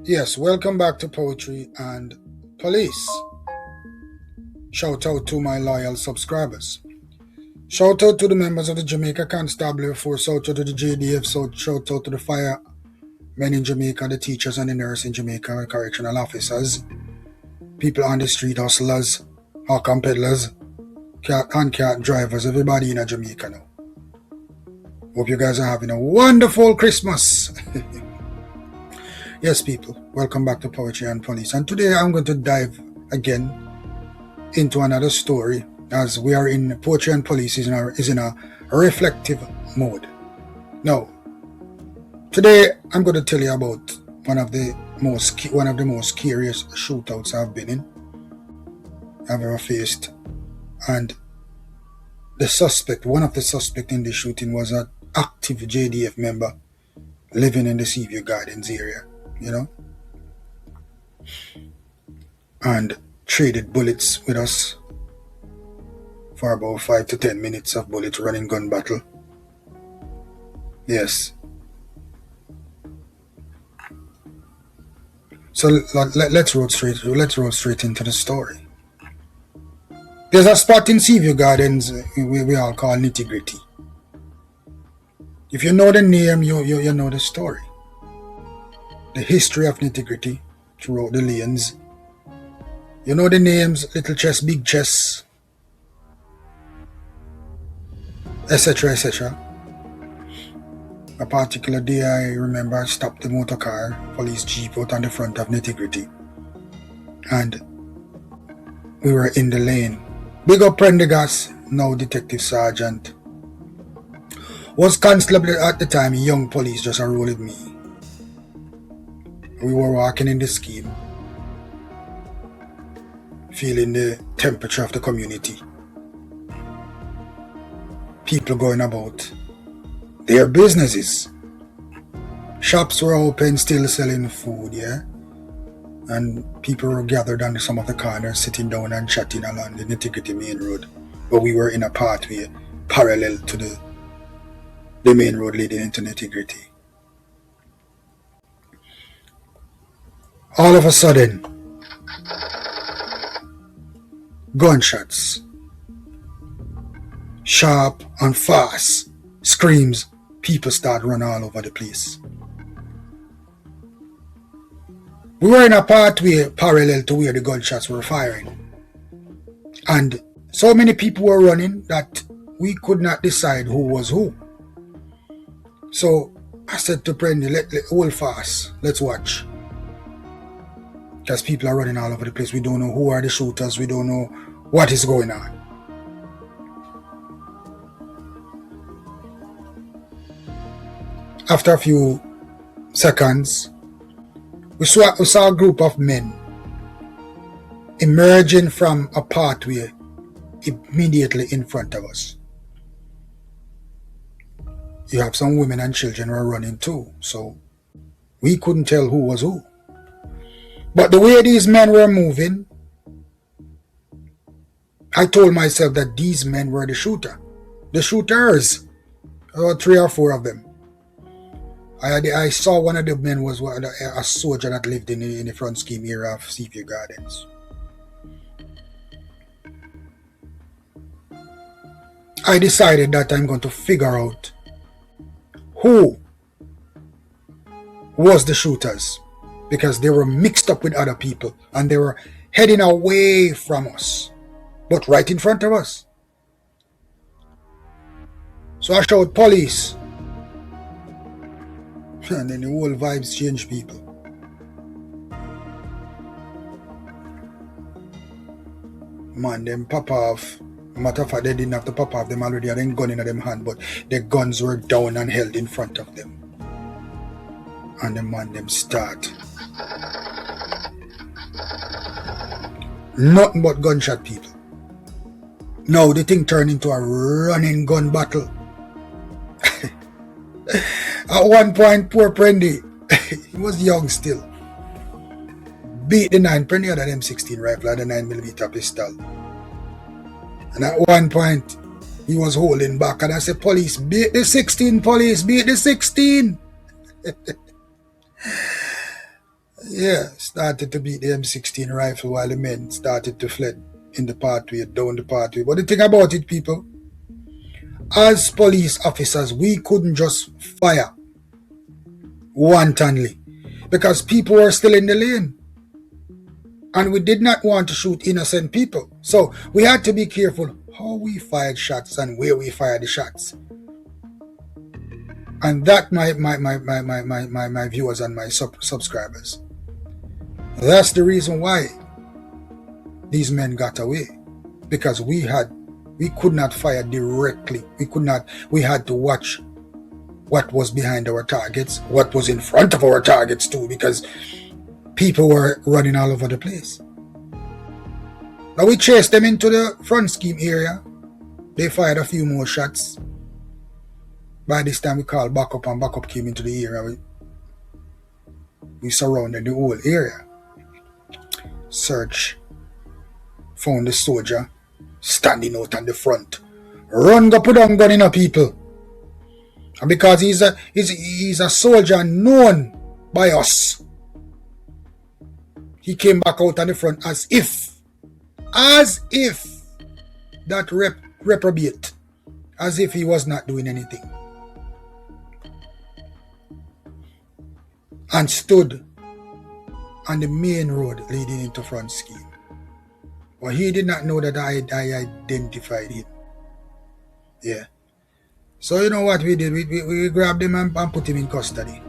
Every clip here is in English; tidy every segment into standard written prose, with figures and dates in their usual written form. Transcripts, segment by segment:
Yes, welcome back to Poetry and Police. Shout out to my loyal subscribers. Shout out to the members of the Jamaica Constabulary Force, shout out to the JDF, shout out to the firemen in Jamaica, the teachers and the nurses in Jamaica, correctional officers, people on the street, hustlers, hawk peddlers, cat drivers, everybody in Jamaica now. Hope you guys are having a wonderful Christmas. Yes, people, welcome back to Poetry and Police. And today I'm going to dive again into another story, as we are in Poetry and Police is in a reflective mode. Now, today I'm going to tell you about one of the most curious shootouts I've ever faced, and one of the suspects in the shooting was an active JDF member living in the Seaview Gardens area, and traded bullets with us for about 5 to 10 minutes of bullet running gun battle. Yes. So let's roll straight into the story. There's a spot in Seaview Gardens we all call Nitty Gritty. If you know the name, you know the story. The history of Nitty Gritty throughout the lanes. You know the names: Little Chess, Big Chess, etc., etc. A particular day, I remember I stopped the motor car, police jeep, out on the front of Nitty Gritty, and we were in the lane. Big up Prendergast, now Detective Sergeant, was constable at the time. Young police just a roll with me. We were walking in the scheme, feeling the temperature of the community. People going about their businesses. Shops were open, still selling food, and people were gathered on some of the corners, sitting down and chatting along the Nitty Gritty main road. But we were in a pathway parallel to the main road leading into Nitty Gritty. All of a sudden, gunshots, sharp and fast, screams, people start running all over the place. We were in a pathway parallel to where the gunshots were firing, and so many people were running that we could not decide who was who. So I said to Prendy, let hold fast, let's watch. Because people are running all over the place. We don't know who are the shooters. We don't know what is going on. After a few seconds, we saw a group of men emerging from a pathway immediately in front of us. You have some women and children who are running too, so we couldn't tell who was who. But the way these men were moving, I told myself that these men were the shooters, 3 or 4 of them. I saw one of the men was a soldier that lived in the front scheme area of Seaview Gardens. I decided that I'm going to figure out who was the shooters, because they were mixed up with other people and they were heading away from us, but right in front of us. So I shouted, "Police!" And then the whole vibes changed, people. Man, them pop off. Matter of fact, they didn't have to pop off. Them already had a gun in them hand, but the guns were down and held in front of them. And the man, them start. Nothing but gunshot, people. Now the thing turned into a running gun battle. At one point, poor Prendy, he was young still, beat the 9. Prendy had an M16 rifle and a 9mm pistol. And at one point, he was holding back, and I said, "Police, beat the 16, police, beat the 16." Yeah, started to beat the M16 rifle while the men started to fled in the pathway, down the pathway. But the thing about it, people, as police officers, we couldn't just fire wantonly because people were still in the lane. And we did not want to shoot innocent people. So we had to be careful how we fired shots and where we fired the shots. And that, my viewers and my subscribers, that's the reason why these men got away. Because we could not fire directly. We had to watch what was behind our targets, what was in front of our targets too, because people were running all over the place. Now we chased them into the front scheme area. They fired a few more shots. By this time we called backup, and backup came into the area. We surrounded the whole area. Search. Found the soldier standing out on the front. Run, go put on gun in a people. And because he's a soldier known by us, he came back out on the front as if that reprobate, as if he was not doing anything, and stood on the main road leading into front scheme. But he did not know that I identified him. Yeah. So you know what we did? We grabbed him and put him in custody.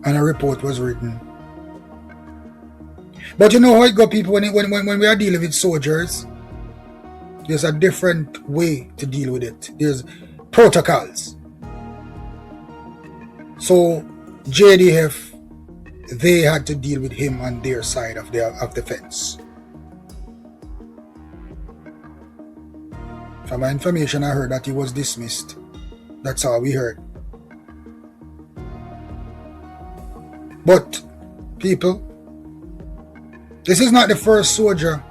And a report was written. But you know how it go, people, when we are dealing with soldiers, there's a different way to deal with it. There's protocols. So JDF, they had to deal with him on their side of the fence. From my information, I heard that he was dismissed. That's all we heard. But people, this is not the first soldier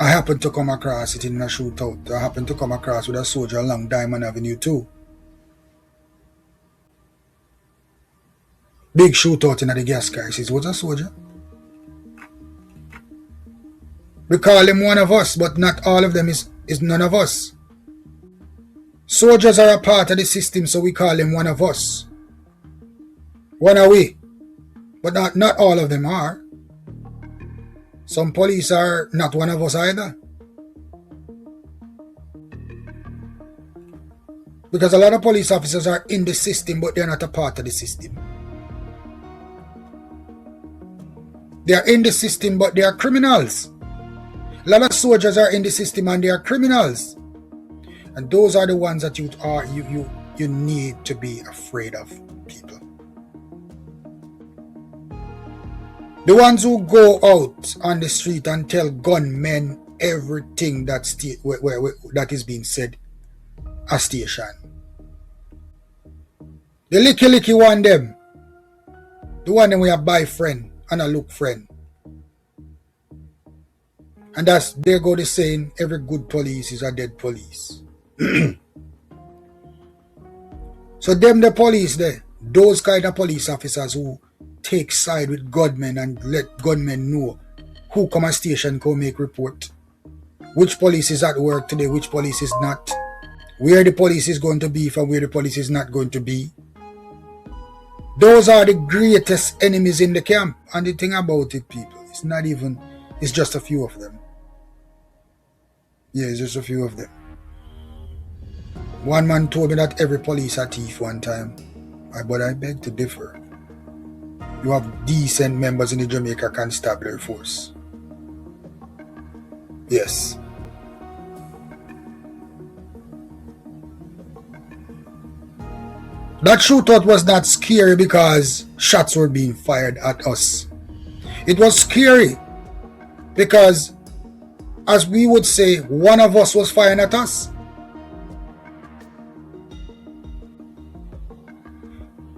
I happened to come across it in a shootout. I happened to come across with a soldier along Diamond Avenue too. Big shootout in the gas crisis. Was a soldier. We call him one of us, but not all of them is none of us. Soldiers are a part of the system, so we call him one of us. One away. But not all of them are. Some police are not one of us either. Because a lot of police officers are in the system, but they're not a part of the system. They are in the system, but they are criminals. A lot of soldiers are in the system and they are criminals. And those are the ones that you need to be afraid of, people. The ones who go out on the street and tell gunmen everything that is being said at station. The licky one them. The one them we have buy friend and a look friend. And that's, there go the saying, every good police is a dead police. So them the police there, those kind of police officers who take side with gunmen and let gunmen know who come at station go make report. Which police is at work today, which police is not. Where the police is going to be from where the police is not going to be. Those are the greatest enemies in the camp. And the thing about it, people, it's just a few of them. Yeah, it's just a few of them. One man told me that every police a thief one time. But I beg to differ. You have decent members in the Jamaica Constabulary Force. Yes. That shootout was not scary because shots were being fired at us. It was scary because, as we would say, one of us was firing at us.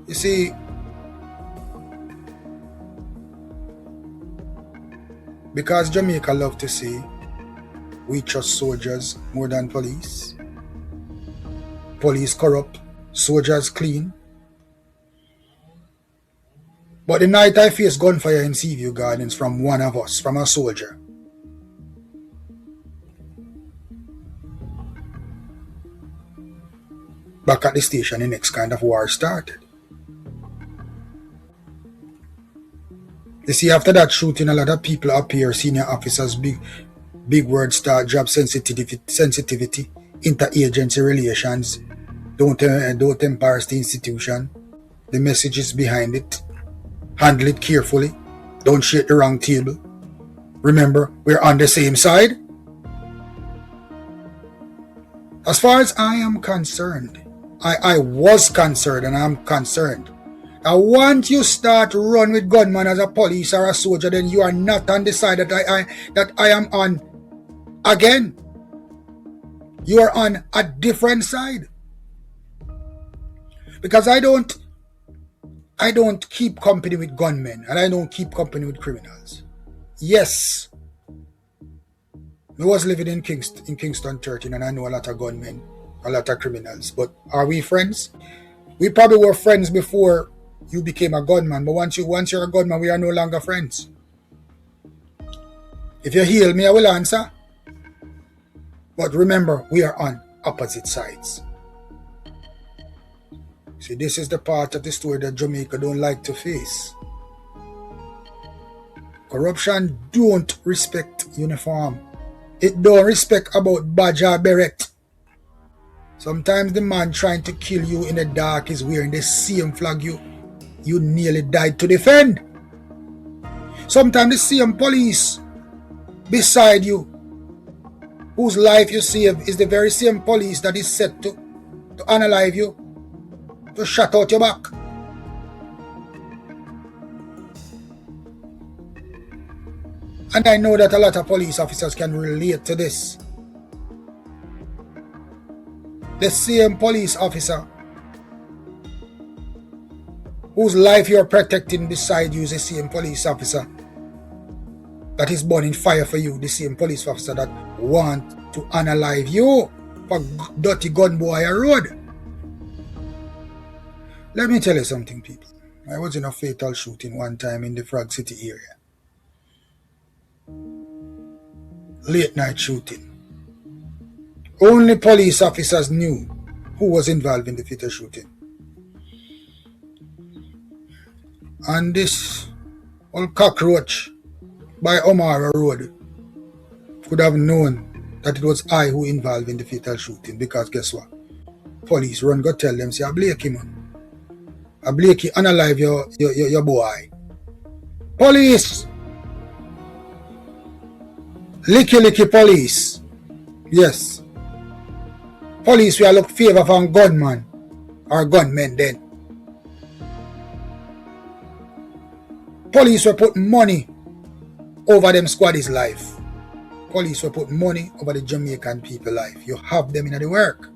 You see, because Jamaica love to say we trust soldiers more than police. Police corrupt, Soldiers clean. But the night I faced gunfire in Seaview Gardens from one of us, from a soldier. Back at the station, the next kind of war started. You see, after that shooting, a lot of people appear, senior officers, big words start, job sensitivity, interagency relations, don't embarrass the institution, the messages behind it, handle it carefully, don't shake the wrong table. Remember, we're on the same side. As far as I am concerned, I was concerned and I'm concerned. And once you start run with gunman as a police or a soldier, then you are not on the side that I am on again. You are on a different side. Because I don't keep company with gunmen and I don't keep company with criminals. Yes, I was living in Kingston 13 and I know a lot of gunmen, a lot of criminals. But are we friends? We probably were friends before you became a gunman, but once you're a gunman, we are no longer friends. If you heal me, I will answer. But remember, we are on opposite sides. See, this is the part of the story that Jamaica don't like to face. Corruption don't respect uniform. It don't respect about badge or beret. Sometimes the man trying to kill you in the dark is wearing the same flag you nearly died to defend. Sometimes the same police beside you, whose life you save, is the very same police that is set to unalive you, to shut out your back. And I know that a lot of police officers can relate to this. The same police officer whose life you're protecting beside you is the same police officer that is burning fire for you, the same police officer that want to unalive you for dirty gun boy a road. Let me tell you something, people. I was in a fatal shooting one time in the Frog City area. Late night shooting. Only police officers knew who was involved in the fatal shooting. And this old cockroach by Omara Road could have known that it was I who involved in the fatal shooting, because guess what? Police run go tell them, say, I Blakey, man. I Blakey unalive your boy. Police! Licky police. Yes. Police will look favor from gunman or gunmen then. Police will put money over them squaddies' life. Police will put money over the Jamaican people life. You have them in the work.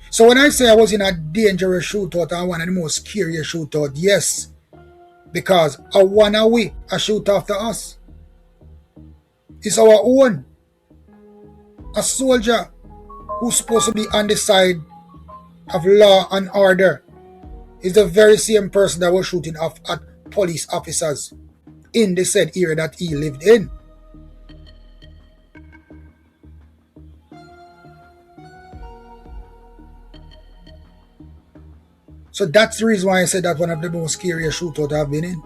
So when I say I was in a dangerous shootout and one of the most scariest shootout, yes, because a one away a shoot after us. It's our own. A soldier who's supposed to be on the side of law and order is the very same person that was shooting off at police officers in the said area that he lived in. So that's the reason why I said that one of the most scariest shootouts I've been in.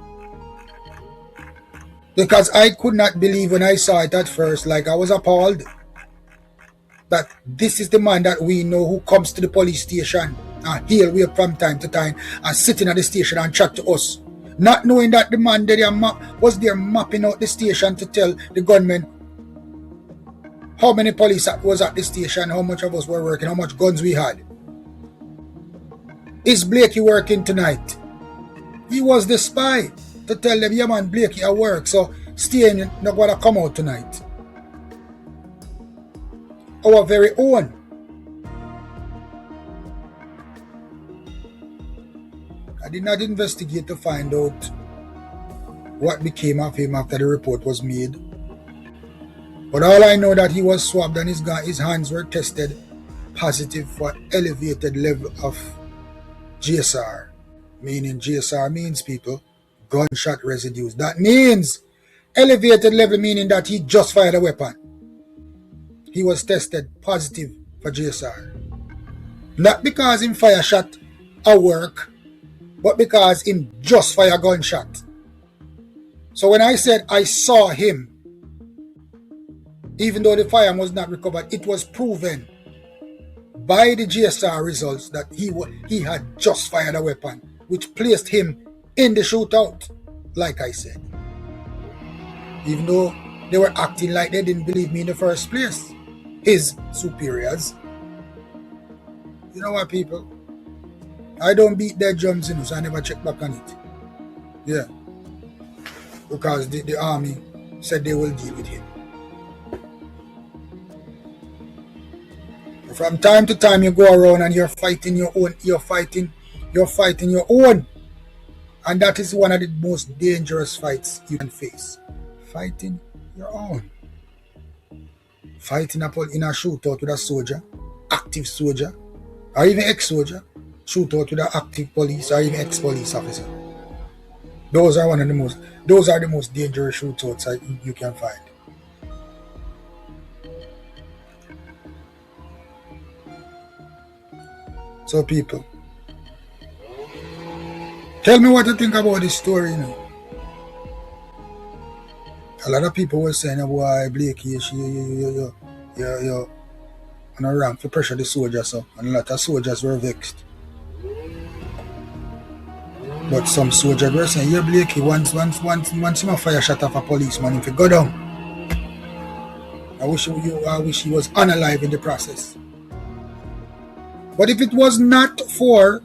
Because I could not believe when I saw it at first, like I was appalled, that this is the man that we know who comes to the police station and he'll wait from time to time and sitting at the station and chat to us. Not knowing that the man there was there mapping out the station to tell the gunmen how many police was at the station, how much of us were working, how much guns we had. Is Blakey working tonight? He was the spy to tell them, yeah man, Blakey at work, so stay in, not gonna come out tonight. Our very own. I did not investigate to find out what became of him after the report was made. But all I know that he was swabbed and his hands were tested positive for elevated level of GSR, meaning GSR means, people, gunshot residues. That means elevated level, meaning that he just fired a weapon. He was tested positive for GSR. Not because him fire shot a work, but because him just fire gunshot. So when I said I saw him, even though the firearm was not recovered, it was proven by the GSR results that he had just fired a weapon, which placed him in the shootout, like I said. Even though they were acting like they didn't believe me in the first place, his superiors. You know what, people? I don't beat their drums, so I never check back on it. Yeah. Because the army said they will deal with him. From time to time you go around and you're fighting your own, you're fighting your own. And that is one of the most dangerous fights you can face. Fighting your own. Fighting in a shootout with a soldier, active soldier, or even ex-soldier, shootout with an active police or even ex-police officer. Those are the most dangerous shootouts you can find. So people, tell me what you think about this story, you know. A lot of people were saying, boy, Blakey, you're on a ramp to pressure the soldiers, so, and a lot of soldiers were vexed. But some soldiers were saying, yeah, Blakey, once him a fire shot off a policeman, if you go down, I wish he was unalive in the process. But if it was not for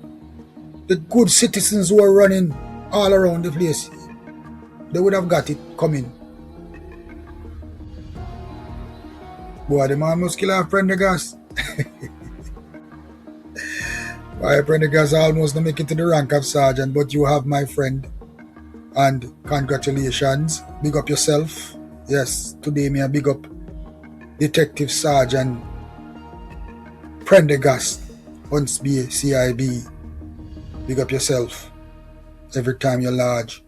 the good citizens who are running all around the place, they would have got it coming. Boy, the man must kill our Prendergast. Why, Prendergast almost don't make it to the rank of sergeant, but you have my friend. And congratulations. Big up yourself. Yes, today me I big up Detective Sergeant Prendergast, Hunts Bay, CIB. Big up yourself. Every time you're large.